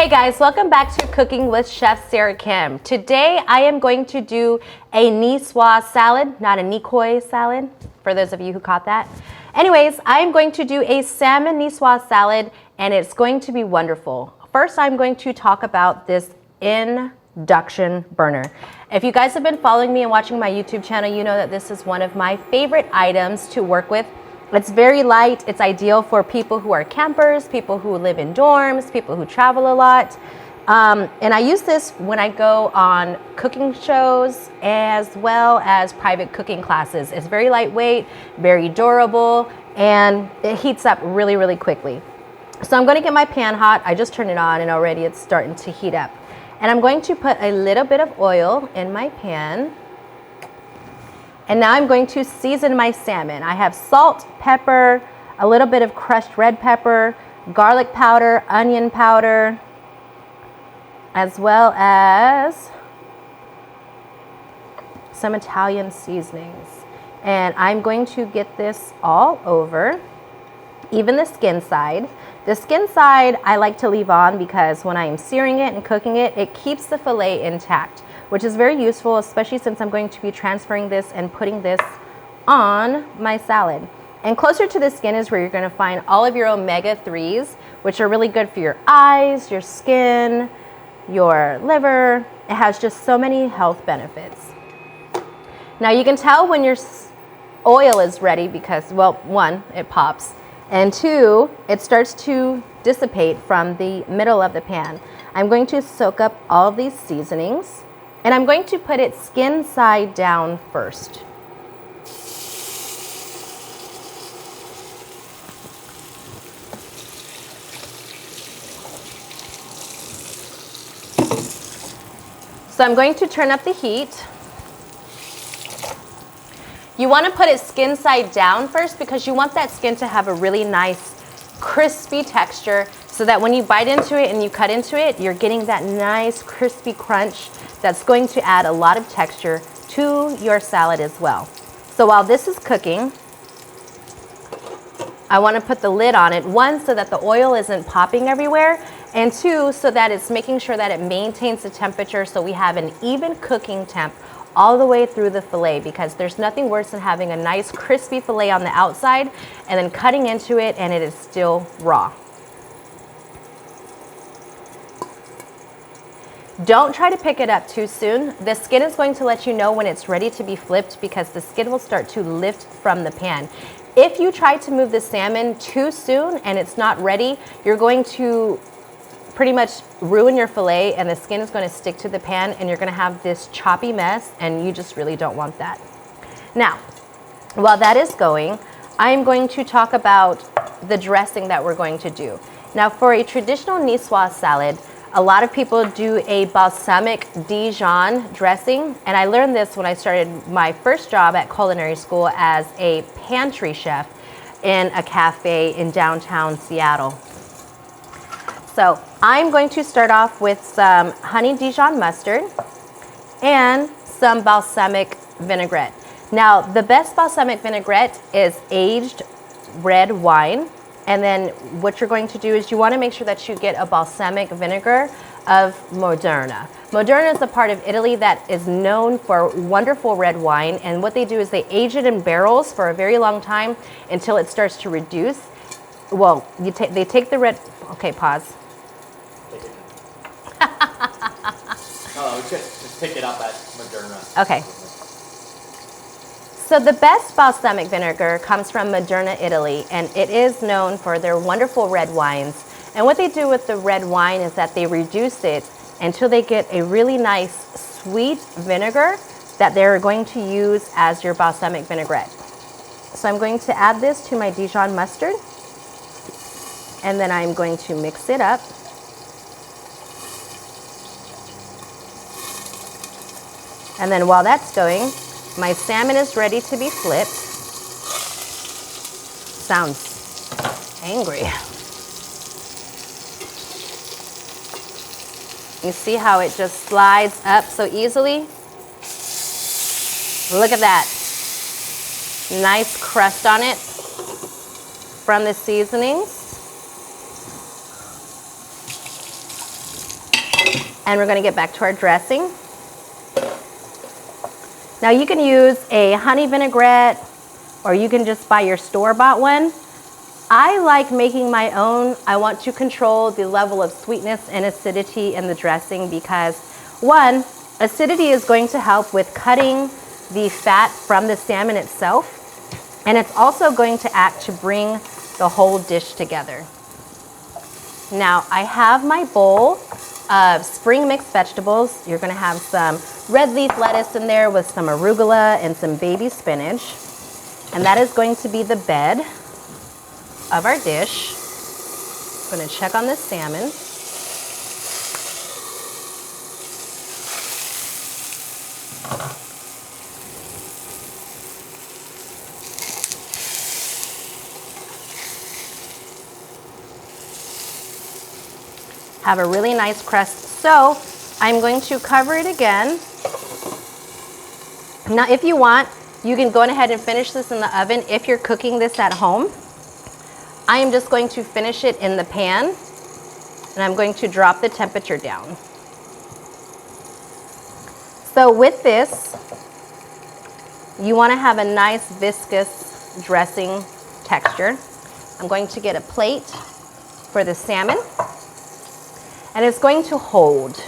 Hey guys, welcome back to Cooking with Chef Sarah Kim. Today I am going to do a Niçoise salad, not a Niçoise salad, for those of you who caught that. Anyways, I am going to do a salmon Niçoise salad and it's going to be wonderful. First, I'm going to talk about this induction burner. If you guys have been following me and watching my YouTube channel, you know that this is one of my favorite items to work with. It's very light. It's ideal for people who are campers, people who live in dorms, people who travel a lot. And I use this when I go on cooking shows as well as private cooking classes. It's very lightweight, very durable, and it heats up really, really quickly. So I'm going to get my pan hot. I just turned it on and already it's starting to heat up. And I'm going to put a little bit of oil in my pan. And now I'm going to season my salmon. I have salt, pepper, a little bit of crushed red pepper, garlic powder, onion powder, as well as some Italian seasonings. And I'm going to get this all over, even the skin side. The skin side I like to leave on because when I am searing it and cooking it, it keeps the fillet intact, which is very useful, especially since I'm going to be transferring this and putting this on my salad. And closer to the skin is where you're going to find all of your omega-3s, which are really good for your eyes, your skin, your liver. It has just so many health benefits. Now you can tell when your oil is ready because, well, one, it pops, and two, it starts to dissipate from the middle of the pan. I'm going to soak up all of these seasonings. And I'm going to put it skin side down first. So I'm going to turn up the heat. You want to put it skin side down first because you want that skin to have a really nice crispy texture so that when you bite into it and you cut into it, you're getting that nice crispy crunch that's going to add a lot of texture to your salad as well. So while this is cooking, I want to put the lid on it, one, so that the oil isn't popping everywhere, and two, so that it's making sure that it maintains the temperature so we have an even cooking temp all the way through the fillet, because there's nothing worse than having a nice crispy fillet on the outside and then cutting into it and it is still raw. Don't try to pick it up too soon. The skin is going to let you know when it's ready to be flipped because the skin will start to lift from the pan. If you try to move the salmon too soon and it's not ready, you're going to pretty much ruin your fillet and the skin is going to stick to the pan and you're going to have this choppy mess and you just really don't want that. Now, while that is going, I'm going to talk about the dressing that we're going to do. Now, for a traditional Niçoise salad, a lot of people do a balsamic Dijon dressing, and I learned this when I started my first job at culinary school as a pantry chef in a cafe in downtown Seattle. So I'm going to start off with some honey Dijon mustard and some balsamic vinaigrette. Now, the best balsamic vinaigrette is aged red wine. And then what you're going to do is you want to make sure that you get a balsamic vinegar of Modena. Modena is a part of Italy that is known for wonderful red wine. And what they do is they age it in barrels for a very long time until it starts to reduce. Well, they take the red... Okay, pause. No, just pick it up at Modena. Okay. So the best balsamic vinegar comes from Modena, Italy, and it is known for their wonderful red wines. And what they do with the red wine is that they reduce it until they get a really nice sweet vinegar that they're going to use as your balsamic vinaigrette. So I'm going to add this to my Dijon mustard, and then I'm going to mix it up. And then while that's going, my salmon is ready to be flipped. Sounds angry. You see how it just slides up so easily? Look at that. Nice crust on it from the seasonings. And we're gonna get back to our dressing. Now you can use a honey vinaigrette or you can just buy your store-bought one. I like making my own. I want to control the level of sweetness and acidity in the dressing because one, acidity is going to help with cutting the fat from the salmon itself, and it's also going to act to bring the whole dish together. Now I have my bowl of spring mixed vegetables. You're gonna have some red leaf lettuce in there with some arugula and some baby spinach. And that is going to be the bed of our dish. I'm gonna check on this salmon. Have a really nice crust. So I'm going to cover it again. Now, if you want, you can go ahead and finish this in the oven if you're cooking this at home. I am just going to finish it in the pan, and I'm going to drop the temperature down. So with this, you want to have a nice viscous dressing texture. I'm going to get a plate for the salmon. And it's going to hold.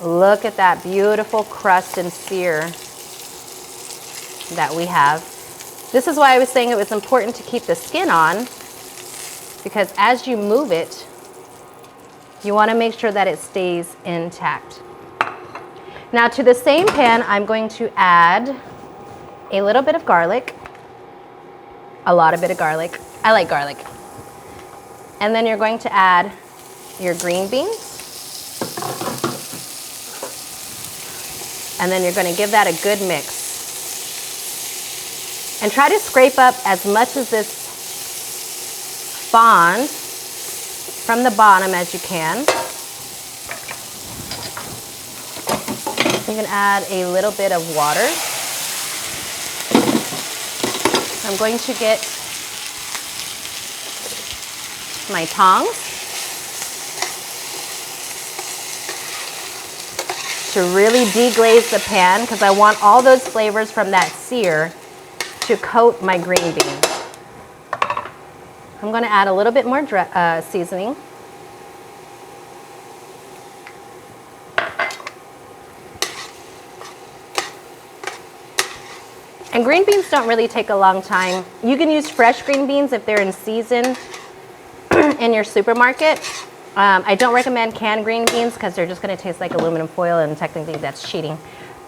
Look at that beautiful crust and sear that we have. This is why I was saying it was important to keep the skin on, because as you move it, you want to make sure that it stays intact. Now to the same pan, I'm going to add a little bit of garlic, a lot of bit of garlic. I like garlic. And then you're going to add your green beans. And then you're going to give that a good mix. And try to scrape up as much of this fond from the bottom as you can. You can add a little bit of water. I'm going to get my tongs to really deglaze the pan because I want all those flavors from that sear to coat my green beans. I'm going to add a little bit more seasoning. And green beans don't really take a long time. You can use fresh green beans if they're in season in your supermarket. I don't recommend canned green beans because they're just going to taste like aluminum foil, and technically that's cheating.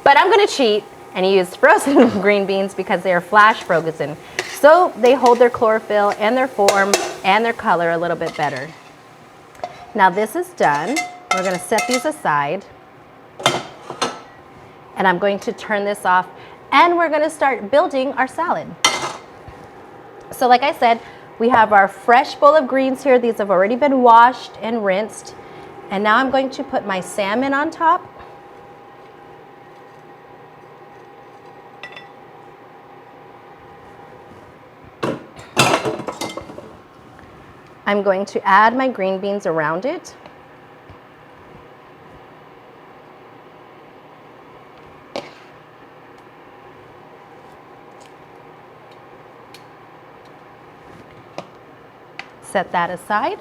But I'm going to cheat and use frozen green beans because they are flash frozen. So they hold their chlorophyll and their form and their color a little bit better. Now this is done. We're going to set these aside. And I'm going to turn this off. And we're going to start building our salad. So like I said, we have our fresh bowl of greens here. These have already been washed and rinsed. And now I'm going to put my salmon on top. I'm going to add my green beans around it. Set that aside.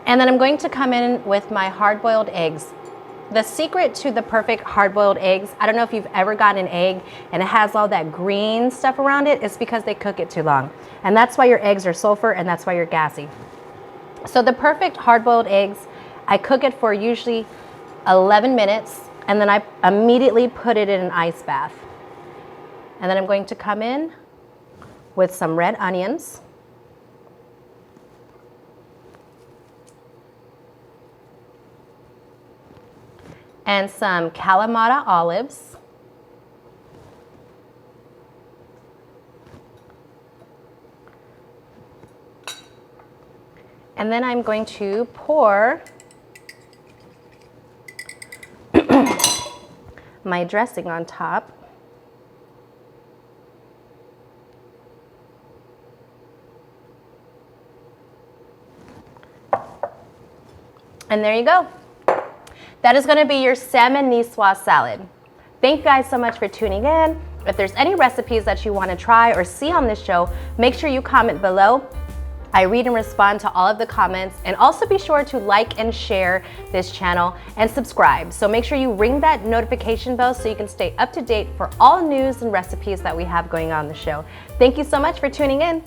And then I'm going to come in with my hard-boiled eggs. The secret to the perfect hard-boiled eggs, I don't know if you've ever gotten an egg and it has all that green stuff around it, it's because they cook it too long. And that's why your eggs are sulfur and that's why you're gassy. So the perfect hard-boiled eggs, I cook it for usually 11 minutes and then I immediately put it in an ice bath. And then I'm going to come in with some red onions. And some Kalamata olives. And then I'm going to pour my dressing on top. And there you go. That is gonna be your salmon Niçoise salad. Thank you guys so much for tuning in. If there's any recipes that you wanna try or see on this show, make sure you comment below. I read and respond to all of the comments, and also be sure to like and share this channel and subscribe. So make sure you ring that notification bell so you can stay up to date for all news and recipes that we have going on the show. Thank you so much for tuning in.